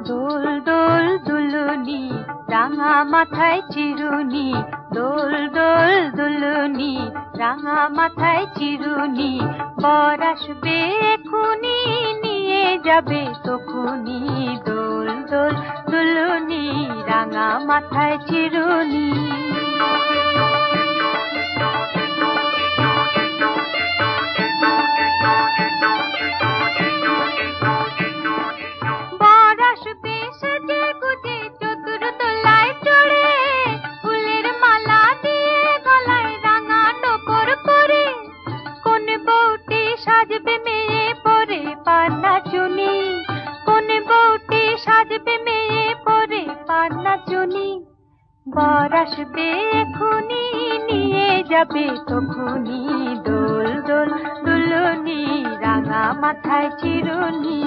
দোল দোল দুলুনি রাঙা মাথায় চিরুনি, দোল দোল দুলুনি রাঙা মাথায় চিরুনি, বর আসবে এখুনি নিয়ে যাবে তখুনি, দোল দোল দুলুনি রাঙা মাথায় চিরুনি। সাজবে মেয়ে পরে পান্না চুনি, কোন বউটি সাজবে মেয়ে পরে পান্না চুনি, বর আসবে এখুনি নিয়ে যাবে তখুনি, দোল দোল দুলুনি রাঙা মাথায় চিরুনি।